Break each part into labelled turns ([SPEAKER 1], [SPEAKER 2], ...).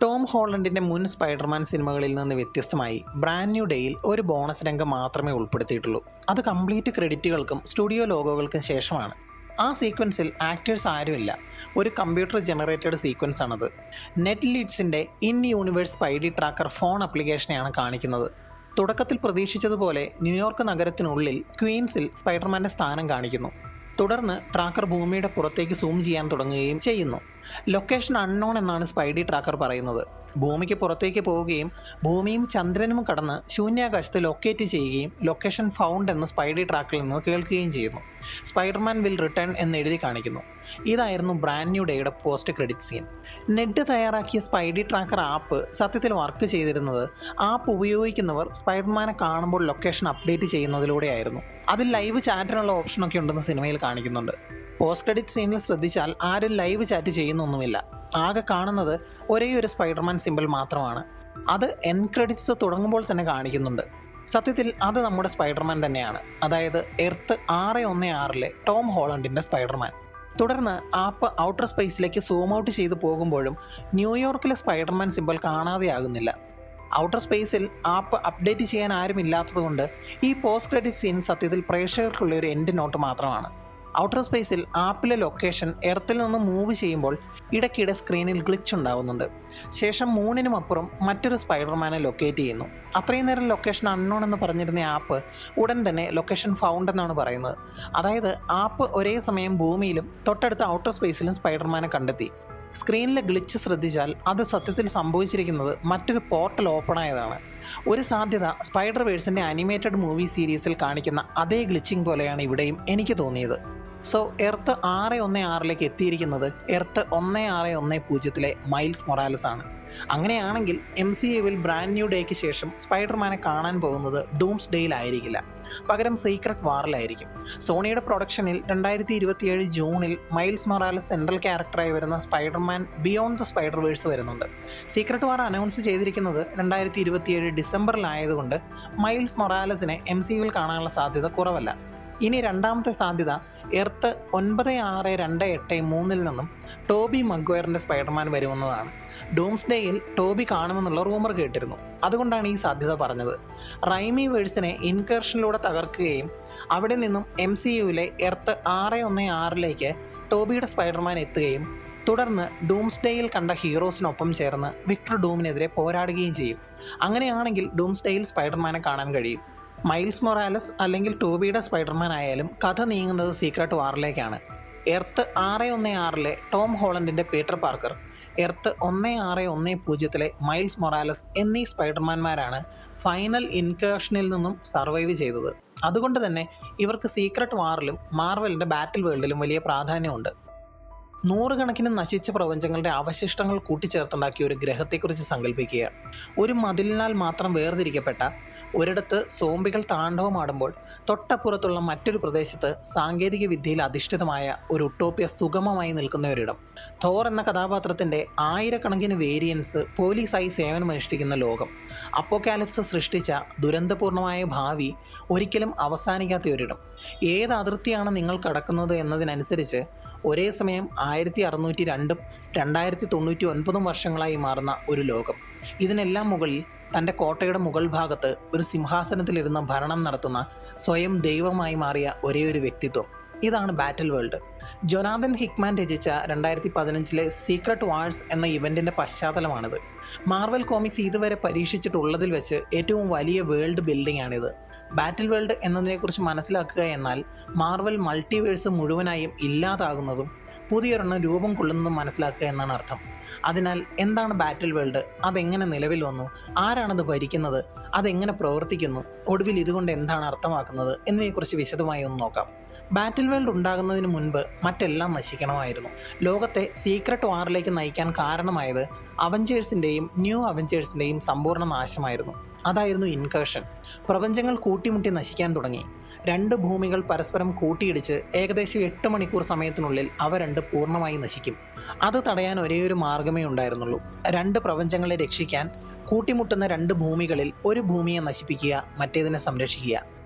[SPEAKER 1] Tom ഹോളണ്ടിൻ്റെ മുൻ Spiderman സിനിമകളിൽ നിന്ന് വ്യത്യസ്തമായി ബ്രാൻഡ് ന്യൂ ഡേയിൽ ഒരു ബോണസ് രംഗം മാത്രമേ ഉൾപ്പെടുത്തിയിട്ടുള്ളൂ. അത് കംപ്ലീറ്റ് ക്രെഡിറ്റുകൾക്കും സ്റ്റുഡിയോ ലോഗോകൾക്കും ശേഷമാണ്. ആ സീക്വൻസിൽ ആക്ടേഴ്സ് ആരുമില്ല, ഒരു കമ്പ്യൂട്ടർ ജനറേറ്റഡ് സീക്വൻസ് ആണത്. നെറ്റ് ലീഡ്സിൻ്റെ in universe Spidey tracker phone ആപ്ലിക്കേഷനെയാണ് കാണിക്കുന്നത്. തുടക്കത്തിൽ പ്രതീക്ഷിച്ചതുപോലെ ന്യൂയോർക്ക് നഗരത്തിനുള്ളിൽ ക്വീൻസിൽ സ്പൈഡർമാൻ്റെ സ്ഥാനം കാണിക്കുന്നു. തുടർന്ന് ട്രാക്കർ ഭൂമിയുടെ പുറത്തേക്ക് സൂം ചെയ്യാൻ തുടങ്ങുകയും ചെയ്യുന്നു. ലൊക്കേഷൻ അൺനോൺ എന്നാണ് സ്പൈഡി ട്രാക്കർ പറയുന്നത്. ഭൂമിക്ക് പുറത്തേക്ക് പോവുകയും ഭൂമിയും ചന്ദ്രനും കടന്ന് ശൂന്യാകാശത്ത് ലൊക്കേറ്റ് ചെയ്യുകയും ലൊക്കേഷൻ ഫൗണ്ട് എന്ന് സ്പൈഡി ട്രാക്കിൽ നിന്ന് കേൾക്കുകയും ചെയ്യുന്നു. സ്പൈഡർമാൻ വിൽ റിട്ടേൺ എന്ന് എഴുതി കാണിക്കുന്നു. ഇതായിരുന്നു ബ്രാൻഡ് ന്യൂ ഡേയുടെ പോസ്റ്റ് ക്രെഡിറ്റ് സീൻ. നെഡ് തയ്യാറാക്കിയ സ്പൈഡി ട്രാക്കർ ആപ്പ് സത്യത്തിൽ വർക്ക് ചെയ്തിരുന്നത് ആപ്പ് ഉപയോഗിക്കുന്നവർ സ്പൈഡർമാനെ കാണുമ്പോൾ ലൊക്കേഷൻ അപ്ഡേറ്റ് ചെയ്യുന്നതിലൂടെയായിരുന്നു. അതിൽ ലൈവ് ചാറ്റിനുള്ള ഓപ്ഷനൊക്കെ ഉണ്ടെന്ന് സിനിമയിൽ കാണിക്കുന്നുണ്ട്. പോസ്റ്റ് ക്രെഡിറ്റ് സീനിൽ ശ്രദ്ധിച്ചാൽ ആരും ലൈവ് ചാറ്റ് ചെയ്യുന്നൊന്നുമില്ല. ആകെ കാണുന്നത് ഒരേ ഒരു സ്പൈഡർമാൻ സിമ്പിൾ മാത്രമാണ്. അത് എൻ ക്രെഡിറ്റ്സ് തുടങ്ങുമ്പോൾ തന്നെ കാണിക്കുന്നുണ്ട്. സത്യത്തിൽ അത് നമ്മുടെ സ്പൈഡർമാൻ തന്നെയാണ്, അതായത് എർത്ത് 616 ടോം ഹോളണ്ടിൻ്റെ സ്പൈഡർമാൻ. തുടർന്ന് ആപ്പ് ഔട്ടർ സ്പേസിലേക്ക് സൂം ഔട്ട് ചെയ്ത് പോകുമ്പോഴും ന്യൂയോർക്കിലെ സ്പൈഡർമാൻ സിമ്പിൾ കാണാതെയാകുന്നില്ല. ഔട്ടർ സ്പേസിൽ ആപ്പ് അപ്ഡേറ്റ് ചെയ്യാൻ ആരുമില്ലാത്തതുകൊണ്ട് ഈ പോസ്റ്റ് ക്രെഡിറ്റ് സീൻ സത്യത്തിൽ പ്രേക്ഷകർക്കുള്ള ഒരു എൻഡ് നോട്ട് മാത്രമാണ്. ഔട്ടർ സ്പേസിൽ ആപ്പിലെ ലൊക്കേഷൻ എർത്തിൽ നിന്ന് മൂവ് ചെയ്യുമ്പോൾ ഇടയ്ക്കിടെ സ്ക്രീനിൽ ഗ്ലിച്ച് ഉണ്ടാകുന്നുണ്ട്. ശേഷം മൂണിനും അപ്പുറം മറ്റൊരു സ്പൈഡർമാനെ ലൊക്കേറ്റ് ചെയ്യുന്നു. അത്രയും നേരം ലൊക്കേഷൻ അൺനോൺ എന്ന് പറഞ്ഞിരുന്ന ആപ്പ് ഉടൻ തന്നെ ലൊക്കേഷൻ ഫൗണ്ട് എന്നാണ് പറയുന്നത്. അതായത് ആപ്പ് ഒരേ സമയം ഭൂമിയിലും തൊട്ടടുത്ത ഔട്ടർ സ്പേസിലും സ്പൈഡർമാനെ കണ്ടെത്തി. സ്ക്രീനിലെ ഗ്ലിച്ച് ശ്രദ്ധിച്ചാൽ അത് സത്യത്തിൽ സംഭവിച്ചിരിക്കുന്നത് മറ്റൊരു പോർട്ടൽ ഓപ്പൺ ആയതാണ്. ഒരു സാധ്യത സ്പൈഡർ വേഴ്സിൻ്റെ അനിമേറ്റഡ് മൂവി സീരീസിൽ കാണിക്കുന്ന അതേ ഗ്ലിച്ചിങ് പോലെയാണ് ഇവിടെയും എനിക്ക് തോന്നിയത്. സോ എർത്ത് 616 എത്തിയിരിക്കുന്നത് എർത്ത് 1610 മൈൽസ് മൊറാലസ് ആണ്. അങ്ങനെയാണെങ്കിൽ MCUവിൽ ബ്രാൻഡ് ന്യൂ ഡേക്ക് ശേഷം സ്പൈഡർമാനെ കാണാൻ പോകുന്നത് ഡൂംസ് ഡേയിലായിരിക്കില്ല, പകരം സീക്രട്ട് വാറിലായിരിക്കും. സോണിയുടെ പ്രൊഡക്ഷനിൽ 2027 ജൂണിൽ മൈൽസ് മൊറാലസ് സെൻട്രൽ ക്യാരക്ടറായി വരുന്ന Spiderman Beyond the Spider Verse വരുന്നുണ്ട്. സീക്രട്ട് വാർ അനൗൺസ് ചെയ്തിരിക്കുന്നത് 2027 ഡിസംബറിലായതുകൊണ്ട് മൈൽസ് മൊറാലസിനെ MCUവിൽ കാണാനുള്ള സാധ്യത കുറവല്ല. ഇനി രണ്ടാമത്തെ സാധ്യത എർത്ത് 9623 നിന്നും ടോബി മഗ്വയറിൻ്റെ സ്പൈഡർമാൻ വരുമെന്നതാണ്. ഡൂംസ് ഡേയിൽ ടോബി കാണുമെന്നുള്ള റൂമർ കേട്ടിരുന്നു, അതുകൊണ്ടാണ് ഈ സാധ്യത പറഞ്ഞത്. റൈമി വേഴ്സിനെ ഇൻകർഷനിലൂടെ തകർക്കുകയും അവിടെ നിന്നും MCUവിലെ എർത്ത് 616 ടോബിയുടെ സ്പൈഡർമാൻ എത്തുകയും തുടർന്ന് ഡൂംസ് ഡേയിൽ കണ്ട ഹീറോസിനൊപ്പം ചേർന്ന് വിക്ടർ ഡൂമിനെതിരെ പോരാടുകയും ചെയ്യും. അങ്ങനെയാണെങ്കിൽ ഡൂംസ് ഡേയിൽ സ്പൈഡർമാനെ കാണാൻ കഴിയും. മൈൽസ് മൊറാലസ് അല്ലെങ്കിൽ ടോബിയുടെ സ്പൈഡർമാൻ ആയാലും കഥ നീങ്ങുന്നത് സീക്രട്ട് വാറിലേക്കാണ്. എർത്ത് 616 ടോം ഹോളണ്ടിൻ്റെ Peter Parker, earth 1610 Miles Morales എന്നീ സ്പൈഡർമാന്മാരാണ് ഫൈനൽ ഇൻകേർഷനിൽ നിന്നും സർവൈവ് ചെയ്തത്. അതുകൊണ്ട് തന്നെ ഇവർക്ക് സീക്രട്ട് വാറിലും മാർവലിൻ്റെ ബാറ്റിൽ വേൾഡിലും വലിയ പ്രാധാന്യമുണ്ട്. നൂറുകണക്കിന് നശിച്ച പ്രപഞ്ചങ്ങളുടെ അവശിഷ്ടങ്ങൾ കൂട്ടിച്ചേർത്തുണ്ടാക്കിയ ഒരു ഗ്രഹത്തെക്കുറിച്ച് സങ്കല്പിക്കുക. ഒരു മതിലിനാൽ മാത്രം വേർതിരിക്കപ്പെട്ട ഒരിടത്ത് സോംബികൾ താണ്ഡവമാടുമ്പോൾ തൊട്ടപ്പുറത്തുള്ള മറ്റൊരു പ്രദേശത്ത് സാങ്കേതിക വിദ്യയിൽ അധിഷ്ഠിതമായ ഒരു ഉട്ടോപ്യ സുഗമമായി നിൽക്കുന്ന ഒരിടം. തോർ എന്ന കഥാപാത്രത്തിൻ്റെ ആയിരക്കണക്കിന് വേരിയൻസ് പോലീസായി സേവനമനുഷ്ഠിക്കുന്ന ലോകം. അപ്പോക്കാലിപ്സ് സൃഷ്ടിച്ച ദുരന്തപൂർണമായ ഭാവി ഒരിക്കലും അവസാനിക്കാത്ത ഒരിടം. ഏത് അതിർത്തിയാണ് നിങ്ങൾ കടക്കുന്നത് എന്നതിനനുസരിച്ച് ഒരേ സമയം 1602 2099 വർഷങ്ങളായി മാറുന്ന ഒരു ലോകം. ഇതിനെല്ലാം മുകളിൽ തൻ്റെ കോട്ടയുടെ മുകൾ ഭാഗത്ത് ഒരു സിംഹാസനത്തിലിരുന്ന് ഭരണം നടത്തുന്ന സ്വയം ദൈവമായി മാറിയ ഒരേ ഒരു വ്യക്തിത്വം. ഇതാണ് ബാറ്റിൽ വേൾഡ്. ജൊനാഥൻ ഹിക്മാൻ രചിച്ച 2015 സീക്രട്ട് വാഴ്സ് എന്ന ഇവൻറ്റിൻ്റെ പശ്ചാത്തലമാണിത്. മാർവൽ കോമിക്സ് ഇതുവരെ പരീക്ഷിച്ചിട്ടുള്ളതിൽ വെച്ച് ഏറ്റവും വലിയ വേൾഡ് ബിൽഡിംഗ് ആണിത്. ബാറ്റിൽ വേൾഡ് എന്നതിനെക്കുറിച്ച് മനസ്സിലാക്കുക എന്നാൽ മാർവൽ മൾട്ടിവേഴ്സ് മുഴുവനായും ഇല്ലാതാകുന്നതും പുതിയൊരെണ്ണം രൂപം കൊള്ളുന്നതും മനസ്സിലാക്കുക എന്നാണ് അർത്ഥം. അതിനാൽ എന്താണ് ബാറ്റിൽ വേൾഡ്, അതെങ്ങനെ നിലവിൽ വന്നു, ആരാണത് ഭരിക്കുന്നത്, അതെങ്ങനെ പ്രവർത്തിക്കുന്നു, ഒടുവിൽ ഇതുകൊണ്ട് എന്താണ് അർത്ഥമാക്കുന്നത് എന്നിവയെക്കുറിച്ച് വിശദമായി ഒന്ന് നോക്കാം. ബാറ്റിൽ വേൾഡ് ഉണ്ടാകുന്നതിന് മുൻപ് മറ്റെല്ലാം നശിക്കണമായിരുന്നു. ലോകത്തെ സീക്രട്ട് വാറിലേക്ക് നയിക്കാൻ കാരണമായത് അവഞ്ചേഴ്സിൻ്റെയും ന്യൂ അവഞ്ചേഴ്സിൻ്റെയും സമ്പൂർണ്ണ നാശമായിരുന്നു. അതായിരുന്നു ഇൻകേർഷൻ. പ്രപഞ്ചങ്ങൾ കൂട്ടിമുട്ടി നശിക്കാൻ തുടങ്ങി. 2 ഭൂമികൾ പരസ്പരം കൂട്ടിയിടിച്ച് ഏകദേശം 8 മണിക്കൂർ സമയത്തിനുള്ളിൽ അവ 2 പൂർണ്ണമായി നശിക്കും. അത് തടയാൻ ഒരേയൊരു മാർഗമേ ഉണ്ടായിരുന്നുള്ളൂ. 2 പ്രപഞ്ചങ്ങളെ രക്ഷിക്കാൻ കൂട്ടിമുട്ടുന്ന 2 ഭൂമികളിൽ ഒരു ഭൂമിയെ നശിപ്പിക്കുക, മറ്റേതിനെ സംരക്ഷിക്കുക.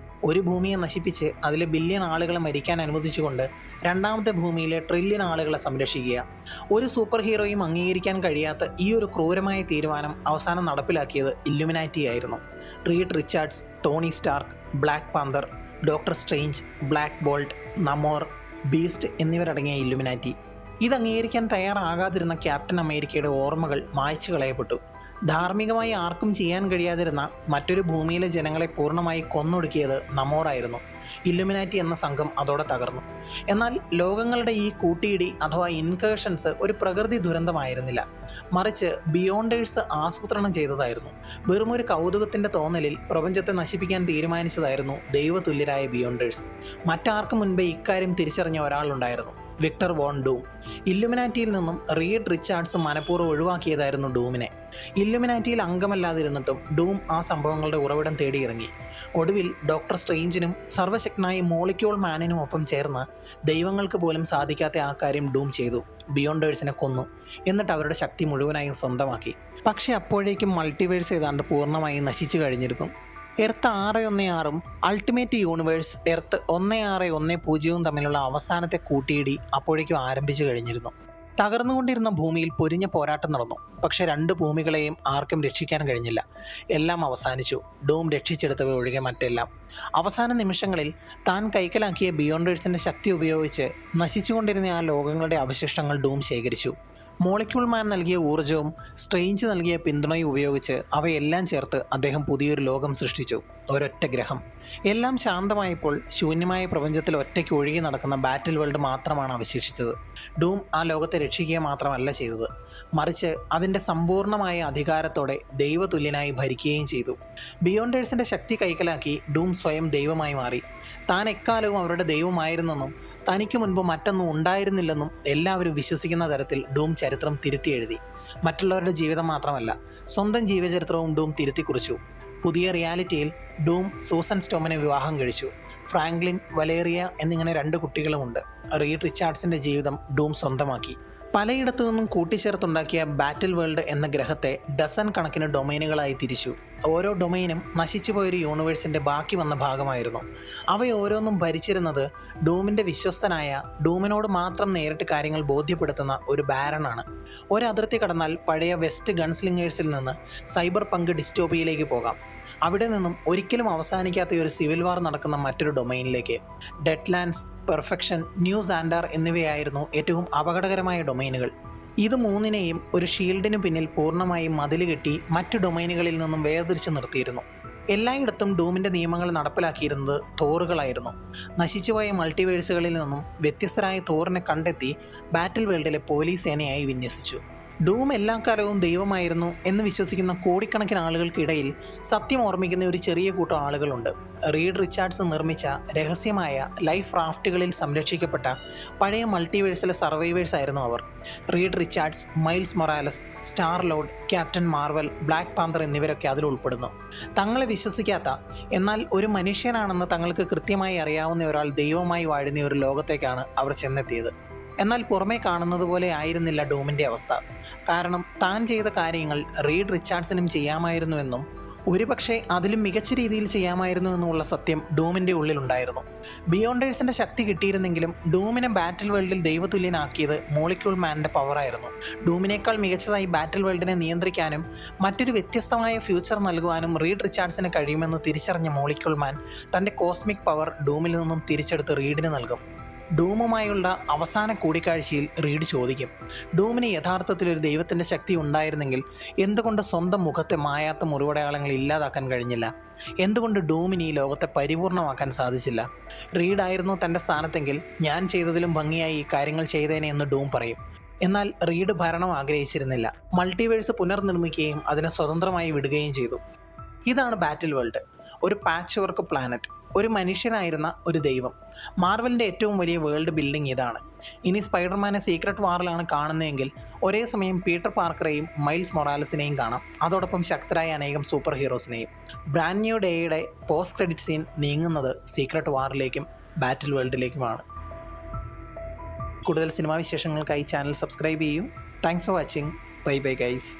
[SPEAKER 1] ഒരു ഭൂമിയെ നശിപ്പിച്ച് അതിലെ ബില്യൺ ആളുകളെ മരിക്കാൻ അനുവദിച്ചുകൊണ്ട് രണ്ടാമത്തെ ഭൂമിയിലെ ട്രില്യൺ ആളുകളെ സംരക്ഷിക്കുക. ഒരു സൂപ്പർ ഹീറോയും അംഗീകരിക്കാൻ കഴിയാത്ത ഈ ഒരു ക്രൂരമായ തീരുമാനം അവസാനം നടപ്പിലാക്കിയത് ഇല്ലുമിനാറ്റി ആയിരുന്നു. Reed Richards, Tony Stark, Black Panther, doctor Strange, Black Bolt, Namor, Beast എന്നിവരടങ്ങിയ ഇല്ലുമിനാറ്റി. ഇത് അംഗീകരിക്കാൻ തയ്യാറാകാതിരുന്ന ക്യാപ്റ്റൻ അമേരിക്കയുടെ ഓർമ്മകൾ മായ്ച്ചു കളയപ്പെട്ടു. ധാർമ്മികമായി ആർക്കും ചെയ്യാൻ കഴിയാതിരുന്ന മറ്റൊരു ഭൂമിയിലെ ജനങ്ങളെ പൂർണ്ണമായി കൊന്നൊടുക്കിയത് നമോറായിരുന്നു. ഇല്ലുമിനാറ്റി എന്ന സംഘം അതോടെ തകർന്നു. എന്നാൽ ലോകങ്ങളുടെ ഈ കൂട്ടിയിടി അഥവാ ഇൻകേഷൻസ് ഒരു പ്രകൃതി ദുരന്തമായിരുന്നില്ല, മറിച്ച് ബിയോണ്ടേഴ്സ് ആസൂത്രണം ചെയ്തതായിരുന്നു. വെറുമൊരു കൗതുകത്തിൻ്റെ തോന്നലിൽ പ്രപഞ്ചത്തെ നശിപ്പിക്കാൻ തീരുമാനിച്ചതായിരുന്നു ദൈവതുല്യരായ ബിയോണ്ടേഴ്സ്. മറ്റാർക്കും മുൻപേ ഇക്കാര്യം തിരിച്ചറിഞ്ഞ ഒരാളുണ്ടായിരുന്നു, വിക്ടർ വോൺ ഡൂം. ഇല്ലുമിനാറ്റിയിൽ നിന്നും റീഡ് റിച്ചാർഡ്സ് മനഃപൂർവ്വം ഒഴിവാക്കിയതായിരുന്നു ഡൂമിനെ. ഇല്ലുമിനാറ്റിയിൽ അംഗമല്ലാതിരുന്നിട്ടും ഡൂം ആ സംഭവങ്ങളുടെ ഉറവിടം തേടിയിറങ്ങി. ഒടുവിൽ ഡോക്ടർ സ്ട്രേഞ്ചിനും സർവ്വശക്തനായ മോളിക്യൂൾ മാനിനും ഒപ്പം ചേർന്ന് ദൈവങ്ങൾക്ക് പോലും സാധിക്കാത്ത ആ കാര്യം ഡൂം ചെയ്തു. ബിയോണ്ടേഴ്സിനെ കൊന്നു. എന്നിട്ട് അവരുടെ ശക്തി മുഴുവനായും സ്വന്തമാക്കി. പക്ഷേ അപ്പോഴേക്കും മൾട്ടിവേഴ്സ് ഏതാണ്ട് പൂർണ്ണമായും നശിച്ചു കഴിഞ്ഞിരുന്നു. എർത്ത് 616-ഉം അൾട്ടിമേറ്റ് യൂണിവേഴ്സ് എർത്ത് 1610-ഉം തമ്മിലുള്ള അവസാനത്തെ കൂട്ടിയിടി അപ്പോഴേക്കും ആരംഭിച്ചു കഴിഞ്ഞിരുന്നു. തകർന്നുകൊണ്ടിരുന്ന ഭൂമിയിൽ പൊരിഞ്ഞ പോരാട്ടം നടന്നു. പക്ഷെ രണ്ട് ഭൂമികളെയും ആർക്കും രക്ഷിക്കാൻ കഴിഞ്ഞില്ല. എല്ലാം അവസാനിച്ചു, ഡൂം രക്ഷിച്ചെടുത്തവ ഒഴികെ മറ്റെല്ലാം. അവസാന നിമിഷങ്ങളിൽ താൻ കൈക്കലാക്കിയ ബിയോണ്ടേഴ്സിൻ്റെ ശക്തി ഉപയോഗിച്ച് നശിച്ചുകൊണ്ടിരുന്ന ആ ലോകങ്ങളുടെ അവശിഷ്ടങ്ങൾ ഡൂം ശേഖരിച്ചു. മോളിക്യൂൾ മാൻ നൽകിയ ഊർജവും സ്ട്രേഞ്ച് നൽകിയ പിന്തുണയും ഉപയോഗിച്ച് അവയെല്ലാം ചേർത്ത് അദ്ദേഹം പുതിയൊരു ലോകം സൃഷ്ടിച്ചു, ഒരൊറ്റ ഗ്രഹം. എല്ലാം ശാന്തമായപ്പോൾ ശൂന്യമായ പ്രപഞ്ചത്തിൽ ഒറ്റയ്ക്ക് ഒഴുകി നടക്കുന്ന ബാറ്റിൽ വേൾഡ് മാത്രമാണ് അവശേഷിച്ചത്. ഡൂം ആ ലോകത്തെ രക്ഷിക്കുക മാത്രമല്ല ചെയ്തത്, മറിച്ച് അതിൻ്റെ സമ്പൂർണ്ണമായ അധികാരത്തോടെ ദൈവതുല്യനായി ഭരിക്കുകയും ചെയ്തു. ബിയോണ്ടേഴ്സിൻ്റെ ശക്തി കൈക്കലാക്കി ഡൂം സ്വയം ദൈവമായി മാറി. താൻ എക്കാലവും അവരുടെ ദൈവമായിരുന്നെന്നും തനിക്ക് മുൻപ് മറ്റൊന്നും ഉണ്ടായിരുന്നില്ലെന്നും എല്ലാവരും വിശ്വസിക്കുന്ന തരത്തിൽ ഡൂം ചരിത്രം തിരുത്തി എഴുതി. മറ്റുള്ളവരുടെ ജീവിതം മാത്രമല്ല, സ്വന്തം ജീവചരിത്രവും ഡൂം തിരുത്തി കുറിച്ചു. പുതിയ റിയാലിറ്റിയിൽ ഡൂം സൂസൻ സ്റ്റോമിനെ വിവാഹം കഴിച്ചു. ഫ്രാങ്ക്ലിൻ, വലേറിയ എന്നിങ്ങനെ 2 കുട്ടികളുമുണ്ട്. റീഡ് റിച്ചാർഡ്സിൻ്റെ ജീവിതം ഡൂം സ്വന്തമാക്കി. പലയിടത്തു നിന്നും കൂട്ടിച്ചേർത്തുണ്ടാക്കിയ ബാറ്റിൽ വേൾഡ് എന്ന ഗ്രഹത്തെ ഡസൻ കണക്കിന് ഡൊമൈനുകളായി തിരിച്ചു. ഓരോ ഡൊമൈനും നശിച്ചുപോയൊരു യൂണിവേഴ്സിൻ്റെ ബാക്കി വന്ന ഭാഗമായിരുന്നു. അവയോരോന്നും ഭരിച്ചിരുന്നത് ഡൂമിൻ്റെ വിശ്വസ്തനായ, ഡൂമിനോട് മാത്രം നേരിട്ട് കാര്യങ്ങൾ ബോധ്യപ്പെടുത്തുന്ന ഒരു ബാരനാണ്. ഒരതിർത്തി കടന്നാൽ പഴയ വെസ്റ്റ് ഗൺസ്ലിംഗേഴ്സിൽ നിന്ന് സൈബർ പങ്ക് ഡിസ്റ്റോപ്പിയയിലേക്ക് പോകാം. അവിടെ നിന്നും ഒരിക്കലും അവസാനിക്കാത്ത ഒരു സിവിൽ വാർ നടക്കുന്ന മറ്റൊരു ഡൊമൈനിലേക്ക്. ഡെഡ്ലാൻഡ്സ്, പെർഫെക്ഷൻ, ന്യൂ സാൻഡാർ എന്നിവയായിരുന്നു ഏറ്റവും അപകടകരമായ ഡൊമൈനുകൾ. ഇത് മൂന്നിനെയും ഒരു ഷീൽഡിനു പിന്നിൽ പൂർണ്ണമായും മതില് കെട്ടി മറ്റു ഡൊമൈനുകളിൽ നിന്നും വേർതിരിച്ചു നിർത്തിയിരുന്നു. എല്ലായിടത്തും ഡൂമിൻ്റെ നിയമങ്ങൾ നടപ്പിലാക്കിയിരുന്നത് തോറുകളായിരുന്നു. നശിച്ചുപോയ മൾട്ടിവേഴ്സുകളിൽ നിന്നും വ്യത്യസ്തരായ തോറിനെ കണ്ടെത്തി ബാറ്റിൽ വേൾഡിലെ പോലീസ് സേനയായി വിന്യസിച്ചു. ഡൂം എല്ലാ കാലവും ദൈവമായിരുന്നു എന്ന് വിശ്വസിക്കുന്ന കോടിക്കണക്കിന് ആളുകൾക്കിടയിൽ സത്യം ഓർമ്മിക്കുന്ന ഒരു ചെറിയ കൂട്ടം ആളുകളുണ്ട്. റീഡ് റിച്ചാർഡ്സ് നിർമ്മിച്ച രഹസ്യമായ ലൈഫ് റാഫ്റ്റുകളിൽ സംരക്ഷിക്കപ്പെട്ട പഴയ മൾട്ടിവേഴ്സിലെ സർവൈവേഴ്സ് ആയിരുന്നു അവർ. Reed Richards, Miles Morales, Star Lord, Captain Marvel, Black Panther എന്നിവരൊക്കെ അതിൽ ഉൾപ്പെടുന്നു. തങ്ങളെ വിശ്വസിക്കാത്ത, എന്നാൽ ഒരു മനുഷ്യനാണെന്ന് തങ്ങൾക്ക് കൃത്യമായി അറിയാവുന്ന ഒരാൾ ദൈവമായി വാഴുന്ന ഒരു ലോകത്തേക്കാണ് അവർ ചെന്നെത്തിയത്. എന്നാൽ പുറമേ കാണുന്നത് പോലെ ആയിരുന്നില്ല ഡൂമിൻ്റെ അവസ്ഥ. കാരണം താൻ ചെയ്ത കാര്യങ്ങൾ റീഡ് റിച്ചാർഡ്സിനും ചെയ്യാമായിരുന്നുവെന്നും ഒരുപക്ഷെ അതിലും മികച്ച രീതിയിൽ ചെയ്യാമായിരുന്നു എന്നുമുള്ള സത്യം ഡൂമിൻ്റെ ഉള്ളിലുണ്ടായിരുന്നു. ബിയോണ്ടേഴ്സിൻ്റെ ശക്തി കിട്ടിയിരുന്നെങ്കിലും ഡൂമിനെ ബാറ്റിൽ വേൾഡിൽ ദൈവതുല്യനാക്കിയത് മോളിക്യൂൾ മാനിൻ്റെ പവറായിരുന്നു. ഡൂമിനേക്കാൾ മികച്ചതായി ബാറ്റിൽ വേൾഡിനെ നിയന്ത്രിക്കാനും മറ്റൊരു വ്യത്യസ്തമായ ഫ്യൂച്ചർ നൽകുവാനും റീഡ് റിച്ചാർഡ്സിന് കഴിയുമെന്ന് തിരിച്ചറിഞ്ഞ മോളിക്യൂൾ മാൻ തൻ്റെ കോസ്മിക് പവർ ഡൂമിൽ നിന്നും തിരിച്ചെടുത്ത് റീഡിന് നൽകും. ഡൂമുമായുള്ള അവസാന കൂടിക്കാഴ്ചയിൽ റീഡ് ചോദിക്കും, ഡൂമിന് യഥാർത്ഥത്തിൽ ഒരു ദൈവത്തിൻ്റെ ശക്തി ഉണ്ടായിരുന്നെങ്കിൽ എന്തുകൊണ്ട് സ്വന്തം മുഖത്തെ മായാത്ത മുറിവടയാളങ്ങൾ ഇല്ലാതാക്കാൻ കഴിഞ്ഞില്ല? എന്തുകൊണ്ട് ഡൂമിന് ഈ ലോകത്തെ പരിപൂർണമാക്കാൻ സാധിച്ചില്ല? റീഡായിരുന്നു തൻ്റെ സ്ഥാനത്തെങ്കിൽ ഞാൻ ചെയ്തതിലും ഭംഗിയായി ഈ കാര്യങ്ങൾ ചെയ്തേനെ എന്ന് ഡൂം പറയും. എന്നാൽ റീഡ് ഭരണം ആഗ്രഹിച്ചിരുന്നില്ല. മൾട്ടിവേഴ്സ് പുനർനിർമ്മിക്കുകയും അതിനെ സ്വതന്ത്രമായി വിടുകയും ചെയ്തു. ഇതാണ് ബാറ്റിൽ വേൾഡ്, ഒരു പാച്ച് വർക്ക് പ്ലാനറ്റ്, ഒരു മനുഷ്യനായിരുന്ന ഒരു ദൈവം. മാർവലിൻ്റെ ഏറ്റവും വലിയ വേൾഡ് ബിൽഡിംഗ് ഇതാണ്. ഇനി സ്പൈഡർമാനെ സീക്രട്ട് വാറിലാണ് കാണുന്നതെങ്കിൽ ഒരേ സമയം പീറ്റർ പാർക്കറെയും മൈൽസ് മൊറാലസിനെയും കാണാം, അതോടൊപ്പം ശക്തരായ അനേകം സൂപ്പർ ഹീറോസിനെയും. ബ്രാൻഡ് ന്യൂ ഡേയുടെ പോസ്റ്റ് ക്രെഡിറ്റ് സീൻ നീങ്ങുന്നത് സീക്രട്ട് വാറിലേക്കും ബാറ്റിൽ വേൾഡിലേക്കുമാണ്. കൂടുതൽ സിനിമാ വിശേഷങ്ങൾക്കായി ചാനൽ സബ്സ്ക്രൈബ് ചെയ്യൂ. Thanks for watching. Bye bye guys.